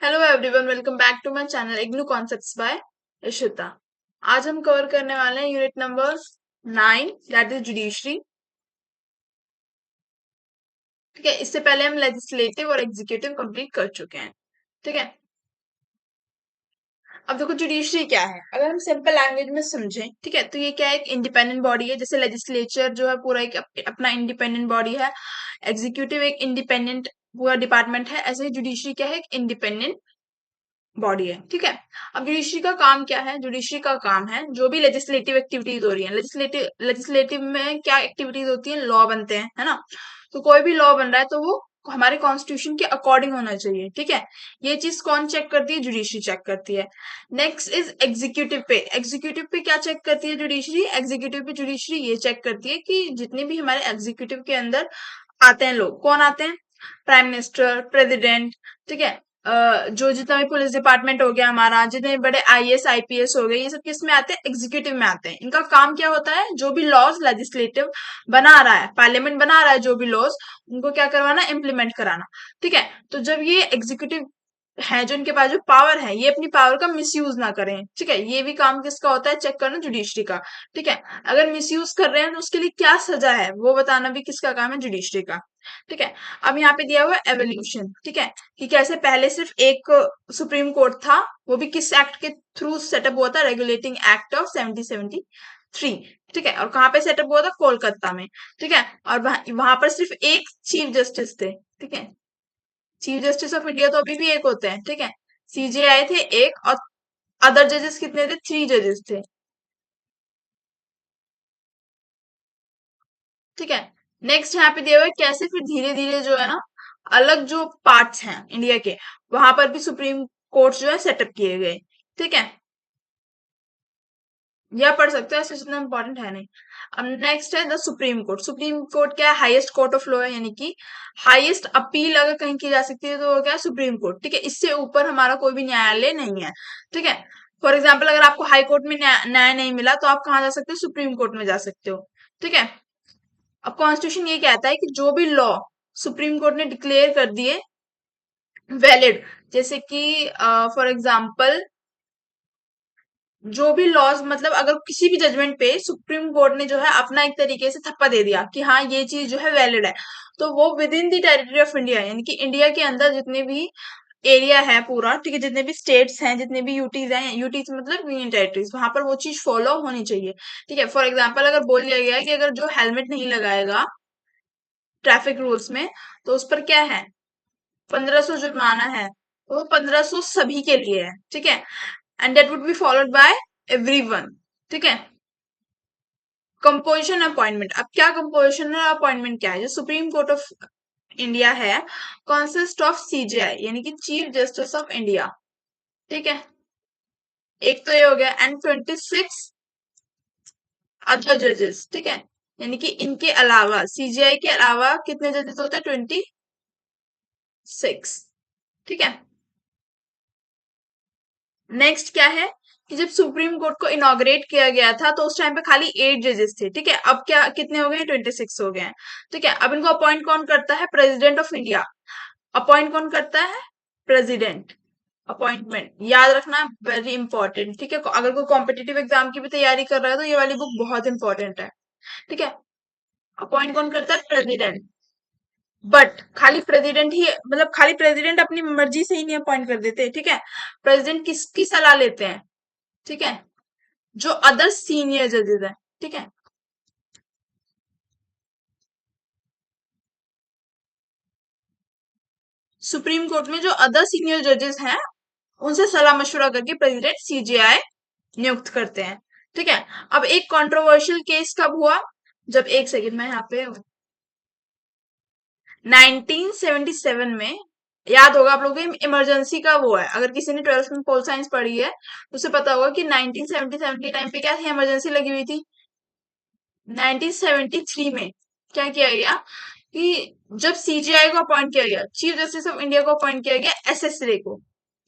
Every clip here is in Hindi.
Hello everyone, welcome back to my channel IGNOU concepts by Ishita. आज हम कवर करने वाले हैं unit number 9, that is judiciary. ठीक है, इससे पहले हम लेजिस्लेटिव और एग्जीक्यूटिव कंप्लीट कर चुके हैं। ठीक है, अब देखो जुडिशरी क्या है। अगर हम सिंपल लैंग्वेज में समझें, ठीक है, तो ये क्या है, एक इंडिपेंडेंट बॉडी है। जैसे लेजिस्लेचर जो है पूरा एक अपना इंडिपेंडेंट बॉडी है, एग्जीक्यूटिव एक इंडिपेंडेंट पूरा डिपार्टमेंट है, ऐसे ही जुडिशरी क्या है, एक इंडिपेंडेंट बॉडी है। ठीक है, अब जुडिशरी का काम क्या है? जुडिशरी का काम है जो भी लेजिस्लेटिव एक्टिविटीज हो रही है। लेजिस्लेटिव में क्या एक्टिविटीज होती है? लॉ बनते हैं, है ना। तो कोई भी लॉ बन रहा है तो वो हमारे कॉन्स्टिट्यूशन के अकॉर्डिंग होना चाहिए। ठीक है, ये चीज कौन चेक करती है? जुडिशरी चेक करती है। नेक्स्ट इज एग्जीक्यूटिव पे। एग्जीक्यूटिव पे क्या चेक करती है जुडिशरी? एग्जीक्यूटिव पे जुडिशरी ये चेक करती है कि जितने भी हमारे एग्जीक्यूटिव के अंदर आते हैं लोग, कौन आते हैं? Prime minister, president. ठीक है, जो जितना भी पुलिस डिपार्टमेंट हो गया हमारा, जितने बड़े आईएएस आईपीएस हो गए, ये सब किस में आते हैं? एग्जीक्यूटिव में आते हैं। इनका काम क्या होता है? जो भी लॉज लेजिस्लेटिव बना रहा है, पार्लियामेंट बना रहा है, जो भी लॉज, उनको क्या करवाना? इम्प्लीमेंट कराना। ठीक है, तो जब ये एग्जीक्यूटिव है, जो इनके पास जो पावर है, ये अपनी पावर का मिसयूज ना करें। ठीक है, ये भी काम किसका होता है? चेक करना जुडिशरी का। ठीक है, अगर मिसयूज कर रहे हैं तो उसके लिए क्या सजा है वो बताना भी किसका काम है? जुडिशरी का। ठीक है, अब यहाँ पे दिया हुआ है एवोल्यूशन। ठीक है, कि कैसे पहले सिर्फ एक सुप्रीम कोर्ट था, वो भी किस एक्ट के थ्रू सेटअप हुआ था? Regulating act of 1773। ठीक है, और कहाँ पे सेटअप हुआ था? कोलकाता में। ठीक है, और वहां पर सिर्फ एक चीफ जस्टिस थे। ठीक है, चीफ जस्टिस ऑफ इंडिया तो अभी भी एक होते हैं। ठीक है, सीजेआई थे एक, और अदर जजेस कितने थे? 3 जजेस थे। ठीक है, नेक्स्ट यहाँ पे दिया हुआ है कैसे फिर धीरे धीरे जो है ना, अलग जो पार्ट्स हैं इंडिया के, वहां पर भी सुप्रीम कोर्ट जो है सेटअप किए गए। ठीक है, यह पढ़ सकते हो, ऐसे इतना इंपॉर्टेंट है नहीं। अब नेक्स्ट है the supreme court. Supreme court क्या है? हाईएस्ट कोर्ट ऑफ लॉ है, यानी कि हाईएस्ट अपील अगर कहीं की जा सकती है तो वो क्या है? Supreme court. ठीक है, इससे ऊपर हमारा कोई भी न्यायालय नहीं है। ठीक है, फॉर एग्जाम्पल अगर आपको हाई कोर्ट में न्याय नहीं मिला तो आप कहाँ जा सकते हो? सुप्रीम कोर्ट में जा सकते हो। ठीक है, अब कॉन्स्टिट्यूशन ये कहता है कि जो भी लॉ सुप्रीम कोर्ट ने डिक्लेयर कर दिए वैलिड, जैसे कि फॉर एग्जाम्पल जो भी लॉज, मतलब अगर किसी भी जजमेंट पे सुप्रीम कोर्ट ने जो है अपना एक तरीके से थप्पा दे दिया कि हाँ ये चीज जो है वैलिड है, तो वो with in the territory of India, यानी कि इंडिया के अंदर जितने भी एरिया है पूरा, ठीक है, जितने भी स्टेट्स हैं, जितने भी यूटीज हैं, यूटीज मतलब यूनियन टेरिटरीज, वहां पर वो चीज फॉलो होनी चाहिए। ठीक है, फॉर एग्जाम्पल अगर बोल दिया गया है कि अगर जो हेलमेट नहीं लगाएगा ट्रैफिक रूल्स में, तो उस पर क्या है? 1500 जुर्माना है। वो 1500 सभी के लिए है। ठीक है, and that would be followed by everyone. ठीक है, कंपोजिशन अपॉइंटमेंट। अब क्या कंपोजिशन और अपॉइंटमेंट क्या है? जो सुप्रीम कोर्ट ऑफ इंडिया है, कॉन्सिस्ट ऑफ सीजेआई, यानी कि चीफ जस्टिस ऑफ इंडिया। ठीक है, एक तो ये हो गया, एंड 26 अदर जजेस। ठीक है, यानी कि इनके अलावा, सीजेआई के अलावा कितने जजेस होते हैं? 26। ठीक है, नेक्स्ट क्या है कि जब सुप्रीम कोर्ट को इनॉग्रेट किया गया था तो उस टाइम पे खाली 8 जजेस थे। ठीक है, अब क्या कितने हो गए? 26 हो गए हैं। ठीक है, अब इनको अपॉइंट कौन करता है? President of India. अपॉइंट कौन करता है? प्रेसिडेंट। अपॉइंटमेंट याद रखना, वेरी इंपॉर्टेंट। ठीक है, अगर कोई कॉम्पिटेटिव एग्जाम की भी तैयारी कर रहा है तो ये वाली बुक बहुत इंपॉर्टेंट है। ठीक है, अपॉइंट कौन करता है? प्रेसिडेंट। बट खाली प्रेसिडेंट ही, मतलब खाली प्रेसिडेंट अपनी मर्जी से ही नहीं अपॉइंट कर देते। ठीक है, प्रेसिडेंट किसकी सलाह लेते हैं? ठीक है, जो अदर सीनियर जजेस है। ठीक है, सुप्रीम कोर्ट में जो अदर सीनियर जजेस हैं, उनसे सलाह मशवरा करके प्रेसिडेंट सीजेआई नियुक्त करते हैं। ठीक है, अब एक कंट्रोवर्शियल केस कब हुआ? जब, एक सेकंड में यहाँ पे, 1977 में, याद होगा आप लोगों को, इमरजेंसी का वो है, अगर किसी ने 12th में पोल साइंस पढ़ी है तो उसे पता होगा कि 1977 के टाइम पे क्या थी? इमरजेंसी लगी हुई थी। 1973 में क्या किया गया कि जब सीजीआई को अपॉइंट किया गया, चीफ जस्टिस ऑफ इंडिया को अपॉइंट किया गया एसएस रे को।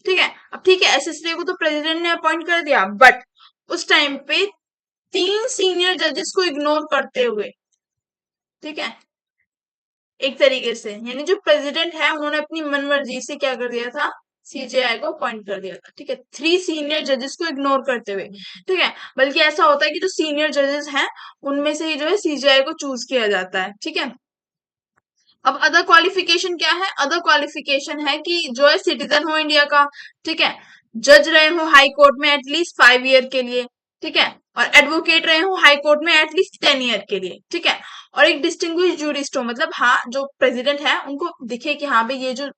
ठीक है, अब ठीक है, एसएस रे को तो प्रेसिडेंट ने अपॉइंट कर दिया, बट उस टाइम पे 3 सीनियर जजेस को इग्नोर करते हुए, ठीक है, एक तरीके से, यानी जो प्रेसिडेंट है उन्होंने अपनी मनमर्जी से क्या कर दिया था? सीजेआई को अपॉइंट कर दिया था, ठीक है, 3 सीनियर जजेस को इग्नोर करते हुए, ठीक है। बल्कि ऐसा होता है कि जो सीनियर जजेस हैं उनमें से ही जो है सीजेआई को चूज किया जाता है, ठीक है। अब अदर क्वालिफिकेशन क्या है? अदर क्वालिफिकेशन है कि जो है सिटीजन हो इंडिया का, ठीक है, जज रहे हो हाई कोर्ट में एटलीस्ट 5 ईयर के लिए, ठीक है, और एडवोकेट रहे हो हाई कोर्ट में एटलीस्ट 10 ईयर के लिए, ठीक है, और एक डिस्टिंग्विश जूरिस्ट हो, मतलब हाँ जो प्रेसिडेंट है उनको दिखे कि हाँ भाई ये जो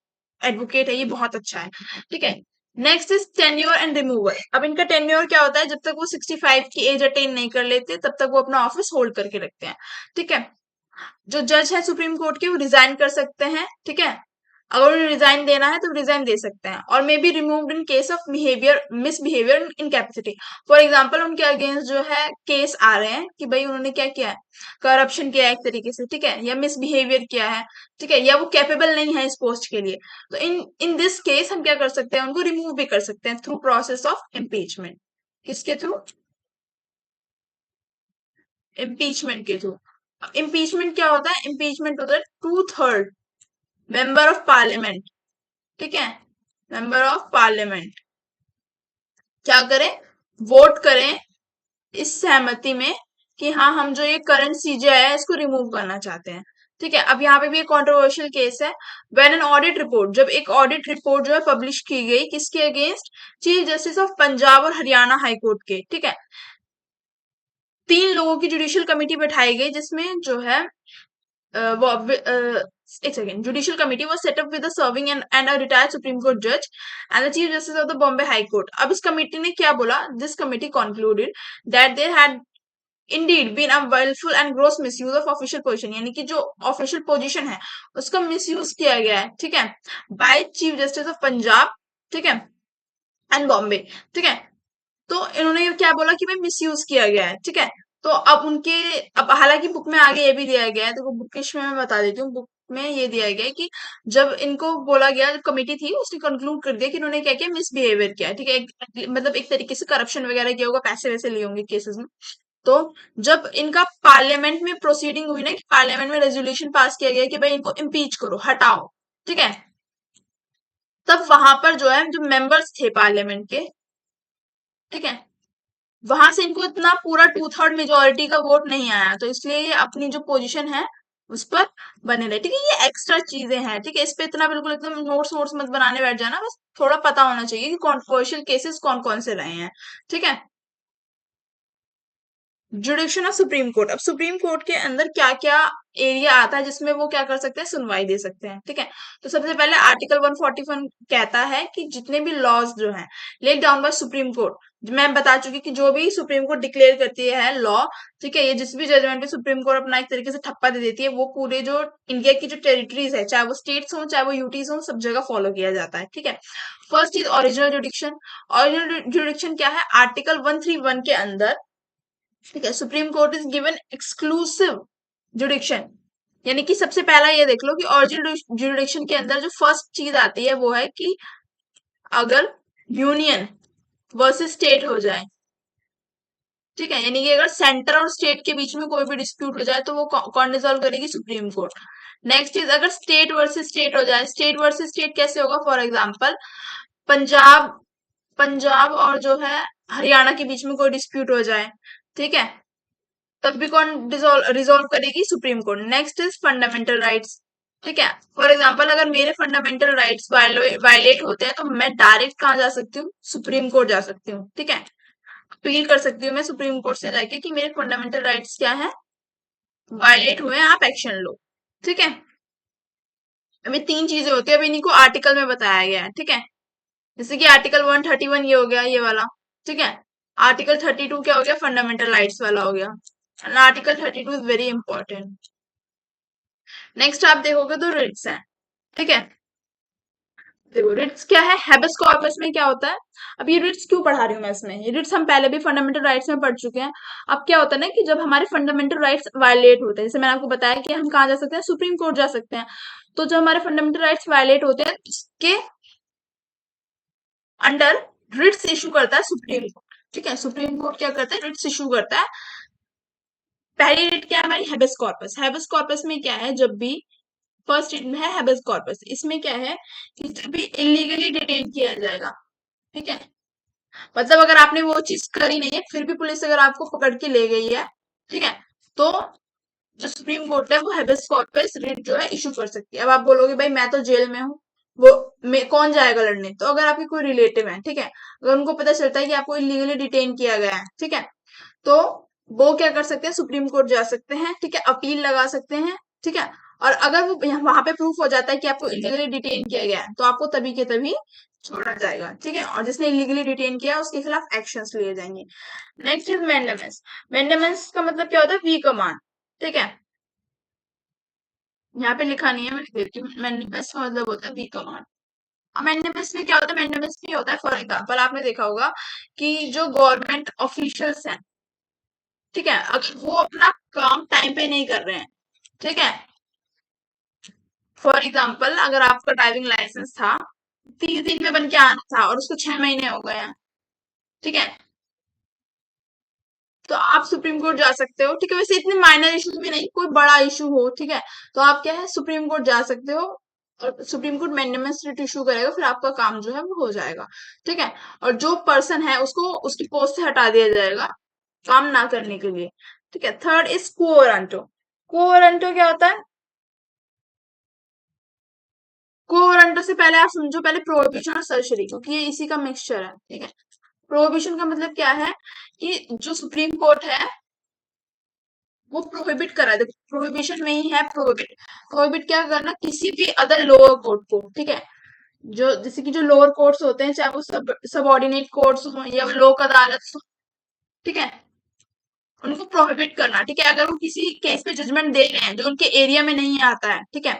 एडवोकेट है ये बहुत अच्छा है, ठीक है। Next is tenure and removal. अब इनका टेन्योर क्या होता है? जब तक वो 65 की एज अटेन नहीं कर लेते तब तक वो अपना ऑफिस होल्ड करके रखते हैं, ठीक है। जो जज है सुप्रीम कोर्ट के वो रिजाइन कर सकते हैं, ठीक है, अगर उन्हें रिजाइन देना है तो रिजाइन दे सकते हैं, और may be removed in case of behaviour misbehaviour incapacity. For example उनके अगेंस्ट जो है केस आ रहे हैं कि भाई उन्होंने क्या किया है, करप्शन किया है एक तरीके से, ठीक है, या मिसबिहेवियर किया है, ठीक है, या वो कैपेबल नहीं है इस पोस्ट के लिए, तो इन इन दिस केस हम क्या कर सकते हैं, उनको रिमूव भी कर सकते हैं थ्रू प्रोसेस ऑफ इम्पीचमेंट। किसके थ्रू? इम्पीचमेंट के थ्रू। इम्पीचमेंट क्या होता है? इम्पीचमेंट होता है 2/3 मेंबर ऑफ पार्लियामेंट, ठीक है, मेंबर ऑफ पार्लियामेंट क्या करें? वोट करें इस सहमति में कि हाँ हम जो ये करंट सीजेआई है इसको रिमूव करना चाहते हैं, ठीक है। अब यहाँ पे भी एक कंट्रोवर्शियल केस है, व्हेन एन ऑडिट रिपोर्ट, जब एक ऑडिट रिपोर्ट जो है पब्लिश की गई किसके against? Chief justice of Punjab और हरियाणा हाई कोर्ट के, ठीक है, 3 लोगों की जुडिशियल कमेटी बैठाई गई जिसमें जो है एक second, judicial committee was set up with a serving and a retired Supreme Court judge and the Chief Justice of the Bombay High Court. अब इस कमेटी ने क्या बोला? This committee concluded that there had indeed been a willful and gross misuse of official position, यानी कि जो ऑफिशियल पोजीशन है उसका मिसयूज किया गया है, ठीक है, by chief justice of Punjab, ठीक है, एंड बॉम्बे, ठीक है। तो इन्होंने क्या बोला कि भाई मिसयूज किया गया है, ठीक है। तो अब उनके, अब हालांकि बुक में आगे ये भी दिया गया है, देखो बुकिश में मैं बता देती हूँ, बुक में ये दिया गया है कि जब इनको बोला गया, जब कमेटी थी उसने कंक्लूड कर दिया कि इन्होंने क्या किया, मिसबिहेवियर किया है, ठीक है, मतलब एक तरीके से करप्शन वगैरह किया होगा, पैसे वैसे लिए होंगे केसेस में। तो जब इनका पार्लियामेंट में प्रोसीडिंग हुई ना, कि पार्लियामेंट में रेजोल्यूशन पास किया गया कि भाई इनको इम्पीच करो, हटाओ, ठीक है, तब वहां पर जो है जो मेंबर्स थे पार्लियामेंट के, ठीक है, वहां से इनको इतना पूरा 2/3 मेजोरिटी का वोट नहीं आया, तो इसलिए ये अपनी जो पोजीशन है उस पर बने रहे, ठीक है। ये एक्स्ट्रा चीजें हैं, ठीक है, इस पे इतना बिल्कुल एकदम नोट्स वोट्स मत बनाने बैठ जाना, बस थोड़ा पता होना चाहिए कि कॉन्ट्रोवर्शियल केसेस कौन कौन से रहे हैं, ठीक है। जुडिक्शन ऑफ सुप्रीम कोर्ट। अब सुप्रीम कोर्ट के अंदर क्या क्या एरिया आता है जिसमें वो क्या कर सकते हैं, सुनवाई दे सकते हैं, ठीक है। तो सबसे पहले आर्टिकल 141 कहता है कि जितने भी लॉज जो हैं laid down by supreme court, मैं बता चुकी कि जो भी सुप्रीम कोर्ट डिक्लेयर करती है लॉ, ठीक है, ये जिस भी जजमेंट पे सुप्रीम कोर्ट अपना एक तरीके से ठप्पा दे देती है, वो पूरे जो इंडिया की जो टेरिटरीज है, चाहे वो स्टेट्स हो चाहे वो यूटीज हो, सब जगह फॉलो किया जाता है, ठीक है। First is original जुडिक्शन। ओरिजिनल जुडिक्शन क्या है? आर्टिकल 131 के अंदर, ठीक है, supreme court is given exclusive जुडिक्शन, यानी कि सबसे पहला ये देख लो कि ओरिजिनल जुडिक्शन के अंदर जो फर्स्ट चीज आती है वो है कि अगर यूनियन वर्सेस स्टेट हो जाए, ठीक है, यानी कि अगर सेंटर और स्टेट के बीच में कोई भी डिस्प्यूट हो जाए तो वो कौन रिजॉल्व करेगी? Supreme court. नेक्स्ट चीज, अगर स्टेट वर्सेस स्टेट हो जाए, स्टेट वर्सेस स्टेट कैसे होगा? फॉर एग्जाम्पल पंजाब पंजाब और जो है हरियाणा के बीच में कोई डिस्प्यूट हो जाए, ठीक है, तब भी कौन रिजोल्व करेगी? Supreme court. Next is fundamental rights, ठीक है, फॉर एग्जाम्पल अगर मेरे फंडामेंटल राइट्स वायलेट होते हैं तो मैं डायरेक्ट कहाँ जा सकती हूँ? सुप्रीम कोर्ट जा सकती हूँ, ठीक है, अपील कर सकती हूँ मैं सुप्रीम कोर्ट से जाके कि मेरे फंडामेंटल राइट्स क्या है, वायलेट हुए हैं, आप एक्शन लो, ठीक है। अभी 3 चीजें होती है, अभी इन्हीं को आर्टिकल में बताया गया है, ठीक है, जैसे कि आर्टिकल 131 ये हो गया, ये वाला, ठीक है। आर्टिकल 32 क्या हो गया? फंडामेंटल राइट्स वाला हो गया, and article 32 is very important. Next आप देखोगे तो रिट्स है, ठीक है। देखो रिट्स क्या है, हैबेस कॉर्पस में क्या होता है? अब ये रिट्स क्यों पढ़ा रही हूँ मैं इसमें, ये रिट्स हम पहले भी फंडामेंटल राइट्स में पढ़ चुके हैं। अब क्या होता है ना कि जब हमारे फंडामेंटल राइट्स वायलेट होते हैं, जैसे मैंने आपको बताया कि हम कहाँ जा सकते हैं, सुप्रीम कोर्ट जा सकते हैं, तो जब हमारे फंडामेंटल राइट्स वायलेट होते हैं इसके अंडर रिट्स इशू करता है सुप्रीम कोर्ट, ठीक है। सुप्रीम कोर्ट क्या करता है? रिट्स इशू करता है। पहली रिट क्या है हमारी? हैबेस कॉर्पस। हैबेस कॉर्पस में क्या है, जब भी फर्स्ट है हैबेस कॉर्पस। इसमें क्या है कि भी इलीगली डिटेन किया जाएगा, ठीक है। मतलब अगर आपने वो चीज करी नहीं है फिर भी पुलिस अगर आपको पकड़ के ले गई है, ठीक है, तो जो सुप्रीम कोर्ट है वो हैबेस कॉर्पस रिट जो है इशू कर सकती है। अब आप बोलोगे भाई मैं तो जेल में हूँ, वो कौन जाएगा लड़ने? तो अगर आपके कोई रिलेटिव है, ठीक है, अगर उनको पता चलता है कि आपको इलीगली डिटेन किया गया है, ठीक है, तो वो क्या कर सकते हैं, सुप्रीम कोर्ट जा सकते हैं, ठीक है, अपील लगा सकते हैं, ठीक है। और अगर वो वहां पे प्रूफ हो जाता है कि आपको इलीगली डिटेन किया गया है तो आपको तभी के तभी छोड़ा जाएगा, ठीक है। और जिसने इलीगली डिटेन किया उसके खिलाफ एक्शंस लिए जाएंगे। Next is मैंडेमेंस। मैंडेमेंस का मतलब क्या होता है? वी कमांड, ठीक है। यहाँ पे लिखा नहीं है, मैं लिख देती हूँ। मैंडेमेंस का मतलब होता है वी कमांड। मैंडेमेंस में क्या होता है? मैंडेमेंस में होता है, फॉर एग्जाम्पल आपने देखा होगा कि जो गवर्नमेंट ऑफिशियल्स हैं, ठीक है, अगर वो अपना काम टाइम पे नहीं कर रहे हैं, ठीक है, फॉर एग्जाम्पल अगर आपका ड्राइविंग लाइसेंस था 30 दिन में बन के आना था और उसको 6 महीने हो गए हैं, ठीक है, तो आप सुप्रीम कोर्ट जा सकते हो, ठीक है। वैसे इतने माइनर इश्यूज में नहीं, कोई बड़ा इशू हो, ठीक है, तो आप क्या है सुप्रीम कोर्ट जा सकते हो और सुप्रीम कोर्ट मैंडेमेंस रिट इशू करेगा, फिर आपका काम जो है वो हो जाएगा, ठीक है। और जो पर्सन है उसको उसकी पोस्ट से हटा दिया जाएगा काम ना करने के लिए, ठीक है। Third is quo warranto. Quo warranto क्या होता है? क्वो वारंटो से पहले आप समझो पहले प्रोहिबिशन और सर्जरी, क्योंकि ये इसी का मिक्सचर है, ठीक है। प्रोहिबिशन का मतलब क्या है कि जो सुप्रीम कोर्ट है वो प्रोहिबिट कर रहा है। देखो प्रोहिबिशन में ही है प्रोहिबिट। प्रोहिबिट क्या करना? किसी भी अदर लोअर कोर्ट को, ठीक है, जो जैसे कि जो लोअर कोर्ट्स होते हैं, चाहे वो सबऑर्डिनेट कोर्ट्स हो या लोक अदालत हो, ठीक है, उनको प्रोहिबिट करना, ठीक है। अगर वो किसी केस पे जजमेंट दे रहे हैं जो उनके एरिया में नहीं आता है, ठीक है,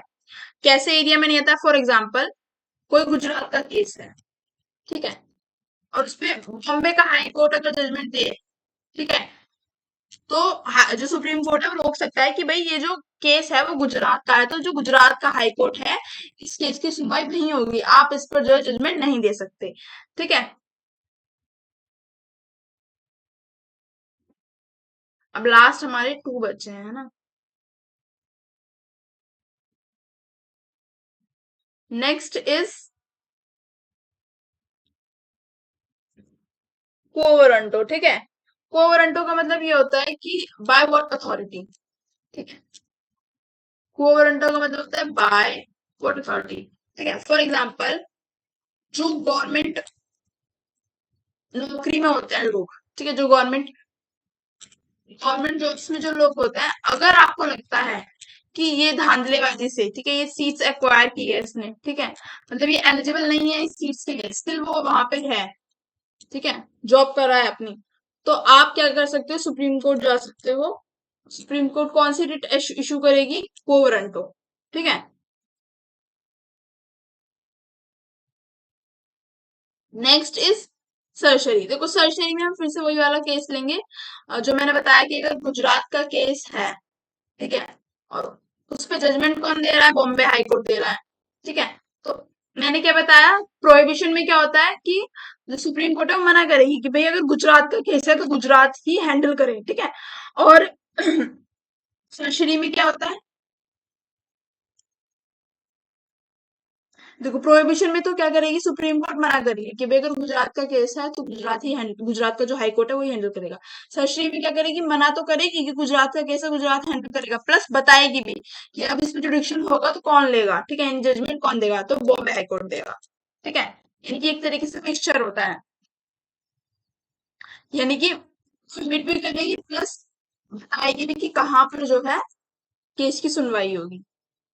कैसे एरिया में नहीं आता है? फॉर एग्जाम्पल कोई गुजरात का केस है, ठीक है, और उसपे बॉम्बे का हाई कोर्ट अगर जजमेंट दे, ठीक है, तो जो सुप्रीम कोर्ट है वो रोक सकता है कि भाई ये जो केस है वो गुजरात का है, तो जो गुजरात का हाई कोर्ट है इस केस की सुनवाई नहीं होगी, आप इस पर जो है जजमेंट नहीं दे सकते, ठीक है। अब लास्ट हमारे 2 बच्चे हैं, है ना। नेक्स्ट इज कोवरंटो, ठीक है। कोवरंटो का मतलब ये होता है कि बाय व्हाट अथॉरिटी, ठीक है। कोवरंटो का मतलब होता है बाय व्हाट अथॉरिटी, ठीक है। फॉर एग्जाम्पल जो गवर्नमेंट नौकरी में होते हैं लोग, ठीक है, जो गवर्नमेंट गवर्नमेंट जॉब्स में जो लोग होते हैं, अगर आपको लगता है कि ये धांधलेबाजी से, ठीक है, ये सीट्स एक्वायर की है इसने, ठीक है, मतलब ये एलिजिबल नहीं है इस सीट्स के लिए, स्टिल वो वहां पे है, ठीक है, जॉब कर रहा है अपनी, तो आप क्या कर सकते हो? सुप्रीम कोर्ट जा सकते हो। सुप्रीम कोर्ट कौन सी रिट इशू करेगी? को वारंटो, ठीक है। Next is surgery. देखो सर्जरी में हम फिर से वही वाला केस लेंगे जो मैंने बताया कि अगर गुजरात का केस है, ठीक है, और उस पे जजमेंट कौन दे रहा है? बॉम्बे हाई कोर्ट दे रहा है, ठीक है। तो मैंने क्या बताया, प्रोहिबिशन में क्या होता है कि जो सुप्रीम कोर्ट है वो मना करेगी कि भाई अगर गुजरात का केस है तो गुजरात ही हैंडल करे, ठीक है। और सर्जरी में क्या होता है? देखो प्रोहिबिशन में तो क्या करेगी सुप्रीम कोर्ट? मना करेगी कि भाई अगर गुजरात का केस है तो गुजरात ही हैंडल, गुजरात का जो हाई कोर्ट है वही हैंडल करेगा। सर्जरी में क्या करेगी? मना तो करेगी कि गुजरात का केस है गुजरात हैंडल करेगा, प्लस बताएगी भी कि अब इस पे जुडिक्शन होगा तो कौन लेगा, ठीक है, इन जजमेंट कौन देगा? तो बॉम्बे हाई कोर्ट देगा, ठीक है। इनकी एक तरीके से मिक्सचर होता है, यानी कि सबमिट भी करेगी प्लस बताएगी भी कि कहाँ पर जो है केस की सुनवाई होगी।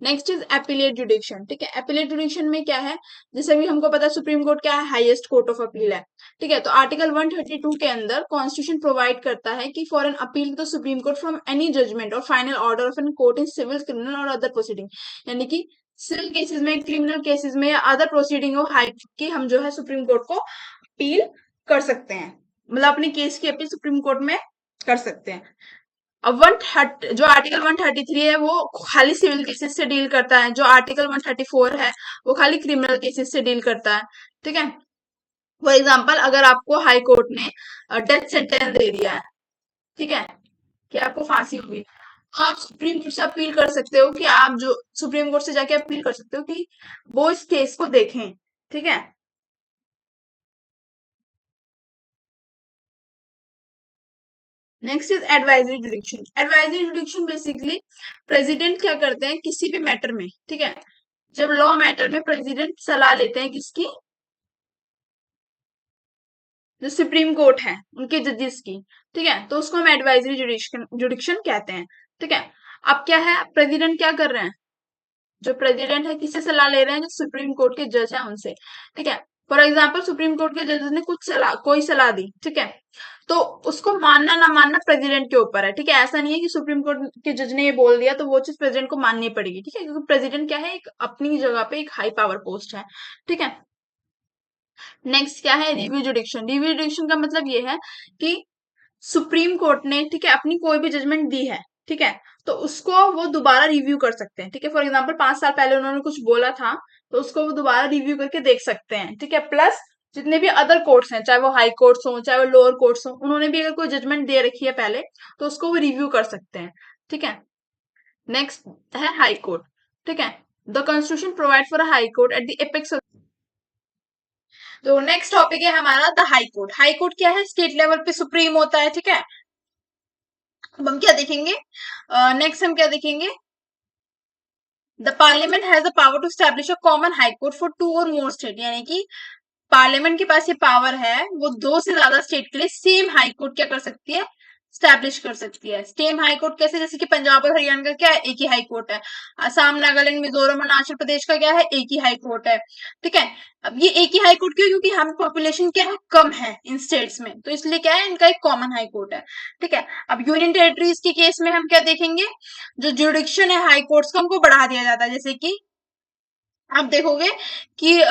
नेक्स्ट इज एपिलेट जुडिक्शन, ठीक है। एपिलेट जुडिक्शन में क्या है? जैसे भी हमको पता है सुप्रीम कोर्ट क्या है? हाईएस्ट कोर्ट ऑफ अपील है, ठीक है। तो आर्टिकल 132 के अंदर कॉन्स्टिट्यूशन प्रोवाइड करता है कि for an appeal to Supreme Court from any judgment और final order of an court in civil, criminal और अदर प्रोसीडिंग, यानी कि सिविल केसेस में, क्रिमिनल केसेस में या अदर प्रोसीडिंग हो हाई की, हम जो है सुप्रीम कोर्ट को अपील कर सकते हैं, मतलब अपने केस की अपील सुप्रीम कोर्ट में कर सकते हैं। अब जो आर्टिकल 133 है वो खाली सिविल केसेस से डील करता है, जो आर्टिकल 134 है वो खाली क्रिमिनल केसेस से डील करता है, ठीक है। फॉर एग्जाम्पल अगर आपको हाई कोर्ट ने डेथ सेंटेंस दे दिया है, ठीक है, कि आपको फांसी होगी, आप सुप्रीम कोर्ट से अपील कर सकते हो कि आप जो सुप्रीम कोर्ट से जाके अपील कर सकते हो कि वो इस केस को देखें, ठीक है। Next is advisory जुडिक्शन। Advisory जुडिक्शन basically president क्या करते हैं किसी भी मैटर में, ठीक है, जब लॉ मैटर में प्रेसिडेंट सलाह लेते हैं किसकी, जो सुप्रीम कोर्ट है उनके जजेस की, ठीक है, तो उसको हम एडवाइजरी जुडिक्शन जुडिक्शन कहते हैं, ठीक है। अब क्या है, प्रेसिडेंट क्या कर रहे हैं, जो प्रेसिडेंट है किससे सलाह ले रहे हैं, जो सुप्रीम कोर्ट के जज है उनसे, ठीक है। फॉर एग्जाम्पल सुप्रीम कोर्ट के जज ने कुछ सलाह कोई सलाह दी, ठीक है, तो उसको मानना ना मानना प्रेसिडेंट के ऊपर है, ठीक है। ऐसा नहीं है कि सुप्रीम कोर्ट के जज ने ये बोल दिया तो वो चीज प्रेसिडेंट को माननी पड़ेगी, ठीक है, क्योंकि प्रेसिडेंट क्या है, एक अपनी जगह पे एक हाई पावर पोस्ट है, ठीक है। नेक्स्ट क्या है, रिव्यू जुडिक्शन। रिव्यू जुडिक्शन का मतलब ये है कि सुप्रीम कोर्ट ने, ठीक है, अपनी कोई भी जजमेंट दी है, ठीक है, तो उसको वो दोबारा रिव्यू कर सकते हैं, ठीक है। फॉर एग्जाम्पल 5 साल पहले उन्होंने कुछ बोला था, तो उसको वो दोबारा रिव्यू करके देख सकते हैं, ठीक है। प्लस जितने भी अदर कोर्ट्स हैं, चाहे वो हाई कोर्ट्स हो चाहे वो लोअर कोर्ट्स हो, उन्होंने भी अगर कोई जजमेंट दे रखी है पहले, तो उसको वो रिव्यू कर सकते हैं, ठीक है। नेक्स्ट है हाई कोर्ट, ठीक है। The constitution provide for a high court at the apex. तो नेक्स्ट टॉपिक है हमारा the high court. High court क्या है, स्टेट लेवल पे सुप्रीम होता है, ठीक है। अब हम क्या देखेंगे, नेक्स्ट हम क्या देखेंगे, the parliament has the power to establish a common high court for 2 और मोर स्टेट। यानी कि पार्लियामेंट के पास ये पावर है, वो 2 से ज्यादा स्टेट के लिए सेम हाई कोर्ट क्या कर सकती है, स्टैब्लिश कर सकती है। सेम हाई कोर्ट कैसे, जैसे कि पंजाब और हरियाणा का क्या है, एक ही हाई कोर्ट है। असम, नागालैंड, मिजोरम, अरुणाचल प्रदेश का क्या है, एक ही हाई कोर्ट है, ठीक है। अब ये एक ही हाई कोर्ट क्यों, क्योंकि हम पॉपुलेशन क्या है, कम है इन स्टेट्स में, तो इसलिए क्या है, इनका एक कॉमन हाई कोर्ट है, ठीक है। अब यूनियन टेरिटरीज के केस में हम क्या देखेंगे, जो जुडिक्शन है हाई कोर्ट्स का उनको बढ़ा दिया जाता है। जैसे कि आप देखोगे कि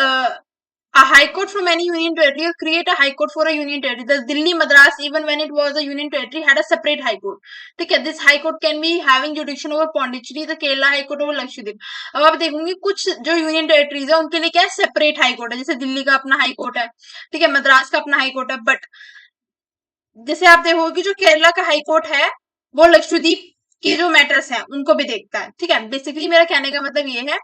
a high court from any union territory or create a high court for a union territory. The Delhi Madras, even when it was a union territory, had a separate high court. ठीक है, this high court can be having jurisdiction over Pondicherry, the Kerala high court over Lakshadweep. अब आप देखोगे कुछ जो यूनियन टेरिटरीज है उनके लिए क्या है, सेपरेट हाई कोर्ट है। जैसे दिल्ली का अपना हाई कोर्ट है, ठीक है, मद्रास का अपना हाई कोर्ट है, बट जैसे आप देखोगे कि जो केरला का हाई कोर्ट है वो लक्षद्वीप के जो मैटर्स हैं उनको भी देखता है, ठीक है। बेसिकली मेरा कहने का मतलब ये है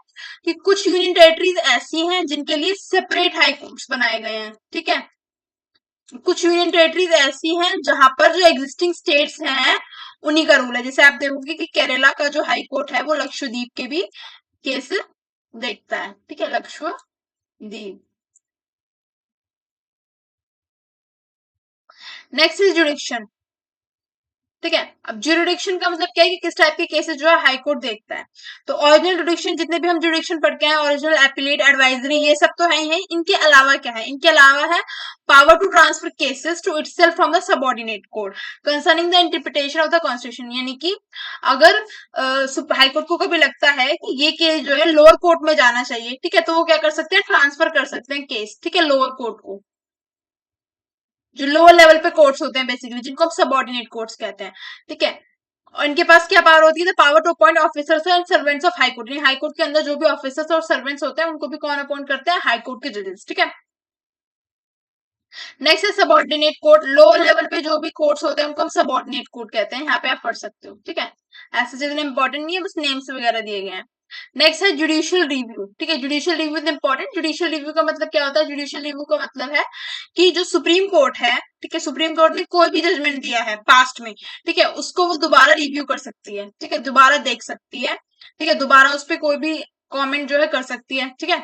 कि कुछ यूनियन टेरिटरीज ऐसी हैं जिनके लिए सेपरेट हाई कोर्ट्स बनाए गए हैं, ठीक है। कुछ यूनियन टेरिटरीज ऐसी हैं जहां पर जो एग्जिस्टिंग स्टेट्स हैं उन्हीं का रूल है। जैसे आप देखोगे कि केरला का जो हाई कोर्ट है वो लक्षद्वीप के भी केस देखता है, ठीक है, लक्षद्वीप। नेक्स्ट इज जुडिक्शन, ठीक है। अब जुडिक्शन का मतलब क्या है कि किस टाइप के केसेस जो है हाई कोर्ट देखता है। तो ओरिजिनल जुडिक्शन, जितने भी हम जुडिक्शन पढ़ के हैं, ओरिजिनल, एपिलेट, एडवाइजरी, ये सब तो है ही है। इनके अलावा क्या है, इनके अलावा है power to transfer cases to itself from the subordinate court concerning the interpretation of the constitution. यानी कि अगर हाई कोर्ट को कभी लगता है कि ये केस जो है लोअर कोर्ट में जाना चाहिए, ठीक है, तो वो क्या कर सकते हैं, ट्रांसफर कर सकते हैं केस, ठीक है, लोअर कोर्ट को। जो लोअर लेवल पे कोर्ट्स होते हैं बेसिकली, जिनको हम सबऑर्डिनेट कोर्ट्स कहते हैं, ठीक है। और इनके पास क्या पावर होती है, the power to appoint officers and servants of high court. High court के अंदर जो भी ऑफिसर्स और सर्वेंट्स होते हैं उनको भी कौन अपॉइंट करते हैं, हाई कोर्ट के जजेस, ठीक है। नेक्स्ट है सबऑर्डिनेट कोर्ट। लोअर लेवल पे जो भी कोर्ट्स होते हैं उनको हम सबऑर्डिनेट कोर्ट कहते हैं, यहाँ पे आप पढ़ सकते हो, ठीक है। ऐसे जितने इंपॉर्टेंट नहीं है, बस नेम्स वगैरह दिए गए हैं। नेक्स्ट है जुडिशियल रिव्यू, ठीक है। Judicial review is important. Judicial review का मतलब क्या होता है, जुडिशियल रिव्यू का मतलब है कि जो सुप्रीम कोर्ट है, ठीक है, सुप्रीम कोर्ट ने कोई भी जजमेंट दिया है पास्ट में, ठीक है, उसको वो दोबारा रिव्यू कर सकती है, ठीक है, दोबारा देख सकती है, ठीक है, दोबारा उस पर कोई भी कमेंट जो है कर सकती है, ठीक है।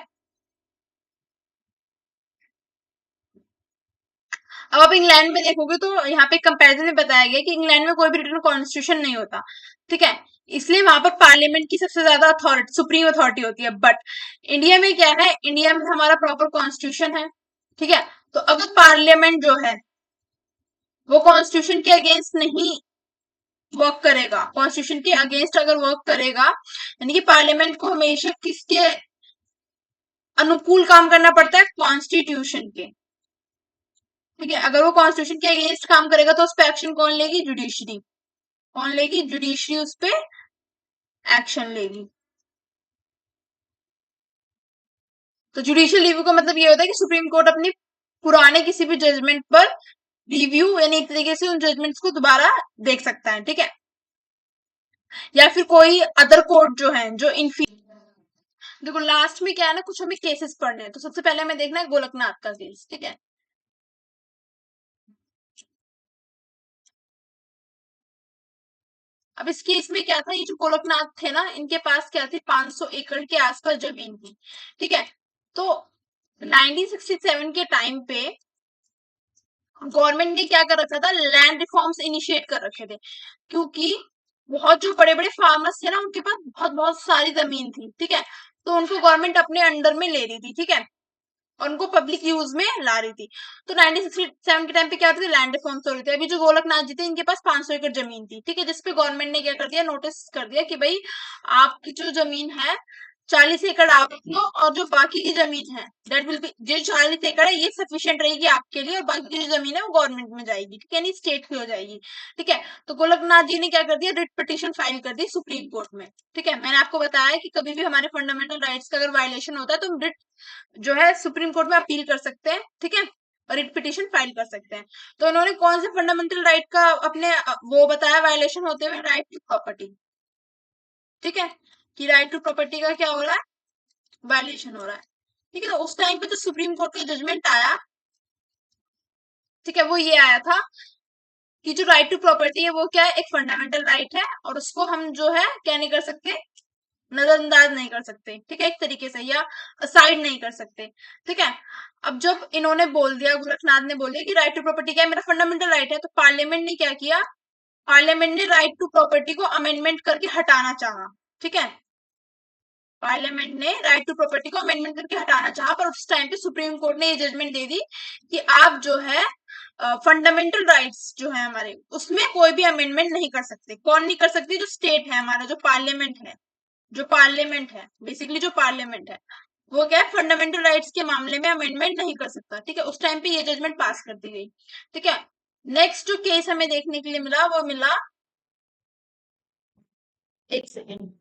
अब आप इंग्लैंड में देखोगे तो यहाँ पे कंपैरिजन में बताया गया कि इंग्लैंड में कोई भी रिटर्न कॉन्स्टिट्यूशन नहीं होता, ठीक है, इसलिए वहां पर पार्लियामेंट की सबसे ज्यादा अथॉरिटी, सुप्रीम अथॉरिटी होती है। बट इंडिया में क्या है, इंडिया में हमारा प्रॉपर कॉन्स्टिट्यूशन है, ठीक है। तो अगर पार्लियामेंट जो है वो कॉन्स्टिट्यूशन के अगेंस्ट नहीं वर्क करेगा, कॉन्स्टिट्यूशन के अगेंस्ट अगर वर्क करेगा, यानी कि पार्लियामेंट को हमेशा किसके अनुकूल काम करना पड़ता है, कॉन्स्टिट्यूशन के, ठीक है। अगर वो कॉन्स्टिट्यूशन के अगेंस्ट काम करेगा तो उस पर एक्शन कौन लेगी, जुडिशरी। कौन लेगी, जुडिशरी उस पे एक्शन लेगी। तो जुडिशियल रिव्यू का मतलब ये होता है कि सुप्रीम कोर्ट अपनी पुराने किसी भी जजमेंट पर रिव्यू, यानी एक तरीके से उन जजमेंट्स को दोबारा देख सकता है, ठीक है। या फिर कोई अदर कोर्ट जो है जो इनफी देखो लास्ट में क्या है ना, कुछ हमें केसेस पढ़ने हैं, तो सबसे पहले हमें देखना है गोलकनाथ का केस, ठीक है। अब इस केस में क्या था, ये जो गोलकनाथ थे ना, इनके पास क्या थी, 500 एकड़ के आसपास जमीन थी, ठीक है। तो 1967 के टाइम पे गवर्नमेंट ने क्या कर रखा था, लैंड रिफॉर्म्स इनिशिएट कर रखे थे, क्योंकि बहुत जो बड़े बड़े फार्मर्स थे ना, उनके पास बहुत बहुत सारी जमीन थी, ठीक है। तो उनको गवर्नमेंट अपने अंडर में ले रही थी, ठीक है, और उनको पब्लिक यूज में ला रही थी। तो 1967 के टाइम पे क्या होती थी, लैंड रिफॉर्म्स हो रही थी। अभी जो गोलकनाथ जी थे, इनके पास 500 एकड़ जमीन थी, ठीक है, जिसपे गवर्नमेंट ने क्या कर दिया, नोटिस कर दिया कि भाई आपकी जो जमीन है 40 एकड़ आप लो, और जो बाकी की जमीन है दैट विल बी, जो 40 एकड़ है ये सफिशिएंट रहेगी आपके लिए, और बाकी की जो जमीन है वो गवर्नमेंट में जाएगी, ठीक है, यानी स्टेट की हो जाएगी, ठीक है। तो गोलकनाथ जी ने क्या कर दिया, रिट पिटिशन फाइल कर दी सुप्रीम कोर्ट में, ठीक है। मैंने आपको बताया कि कभी भी हमारे फंडामेंटल राइट्स का अगर वायलेशन होता है तो हम रिट जो है सुप्रीम कोर्ट में अपील कर सकते हैं, ठीक है, और रिट पिटिशन फाइल कर सकते हैं। तो उन्होंने कौन से फंडामेंटल राइट का अपने वो बताया वायलेशन होते हुए, राइट टू प्रॉपर्टी, ठीक है, कि राइट टू प्रॉपर्टी का क्या हो रहा है, वायलेशन हो रहा है, ठीक है। तो उस टाइम पे जो सुप्रीम कोर्ट का जजमेंट आया, ठीक है, वो ये आया था कि जो राइट टू प्रॉपर्टी है वो क्या है, एक फंडामेंटल राइट है, और उसको हम जो है क्या नहीं कर सकते, नजरअंदाज नहीं कर सकते, ठीक है, एक तरीके से, या साइड नहीं कर सकते, ठीक है। अब जब इन्होंने बोल दिया, गोरखनाथ ने बोल दिया कि राइट टू प्रॉपर्टी क्या है, मेरा फंडामेंटल राइट है, तो पार्लियामेंट ने क्या किया, पार्लियामेंट ने राइट टू प्रॉपर्टी को अमेंडमेंट करके हटाना चाहा, ठीक है। पार्लियामेंट ने राइट टू प्रॉपर्टी को अमेंडमेंट करके हटाना चाहा, पर उस टाइम पे सुप्रीम कोर्ट ने ये जजमेंट दे दी कि आप जो है फंडामेंटल राइट्स जो है हमारे, उसमें कोई भी अमेंडमेंट नहीं कर सकते। कौन नहीं कर सकती, जो स्टेट है हमारा, जो पार्लियामेंट है, जो पार्लियामेंट है, बेसिकली जो पार्लियामेंट है वो क्या है, फंडामेंटल राइट्स के मामले में अमेंडमेंट नहीं कर सकता, ठीक है। उस टाइम पे ये जजमेंट पास कर दी गई, ठीक है। नेक्स्ट जो केस हमें देखने के लिए मिला, वो मिला, एक सेकेंड,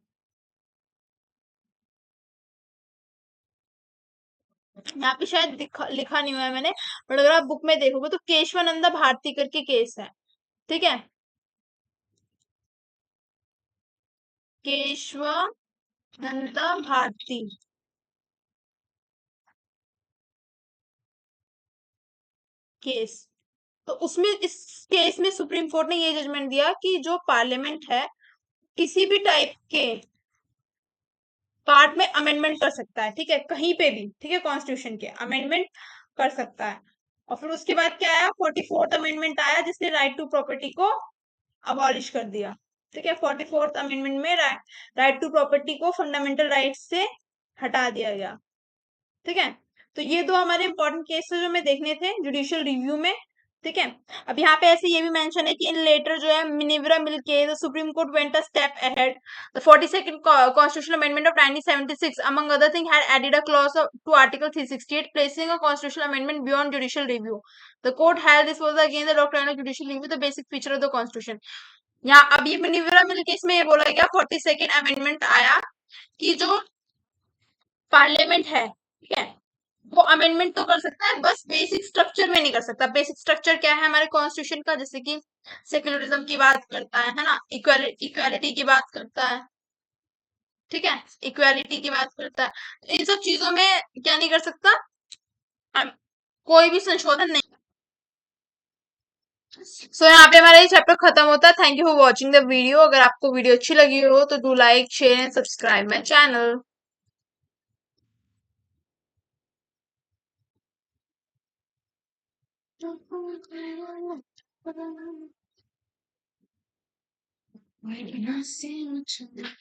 यहाँ पे शायद लिखा नहीं हुआ है मैंने, बट अगर आप बुक में देखोगे तो केशवानंदा भारती करके केस है, ठीक है, केशवानंदा भारती केस। तो उसमें, इस केस में सुप्रीम कोर्ट ने ये जजमेंट दिया कि जो पार्लियामेंट है किसी भी टाइप के पार्ट में अमेंडमेंट कर सकता है, ठीक है, कहीं पे भी, ठीक है, कॉन्स्टिट्यूशन के अमेंडमेंट कर सकता है। और फिर उसके बाद क्या आया, 44th अमेंडमेंट आया, जिसने राइट टू प्रॉपर्टी को अबॉलिश कर दिया, ठीक है। 44th अमेंडमेंट में राइट टू प्रॉपर्टी को फंडामेंटल राइट से हटा दिया गया, ठीक है। तो ये दो हमारे इंपॉर्टेंट केसेस जो हमें देखने थे जुडिशियल रिव्यू में, ठीक है। अब यहाँ पे ऐसे ये भी मेंशन है कि इन लेटर जो है मिनेवरा मिल के the supreme court went a step ahead, the 42nd constitutional amendment of 1976 among other thing had added a clause to article 368 placing a constitutional amendment beyond judicial review. The court held this was again the doctrine of judicial review, the basic feature of the constitution. यहाँ अब ये मिनेवरा मिल केस में ये बोला गया, 42nd अमेंडमेंट आया कि जो पार्लियामेंट है, ठीक है, वो अमेंडमेंट तो कर सकता है, बस बेसिक स्ट्रक्चर में नहीं कर सकता। बेसिक स्ट्रक्चर क्या है हमारे कॉन्स्टिट्यूशन का, जैसे कि सेक्युलरिज्म की बात करता है ना, इक्वालिटी की बात करता है, ठीक है, इक्वालिटी की बात करता है, तो इन सब चीजों में क्या नहीं कर सकता, हम कोई भी संशोधन नहीं। सो यहाँ पे हमारा ये चैप्टर खत्म होता है। Thank you for watching the video. अगर आपको वीडियो अच्छी लगी हो तो do like share and subscribe my channel. Why did I say much of that?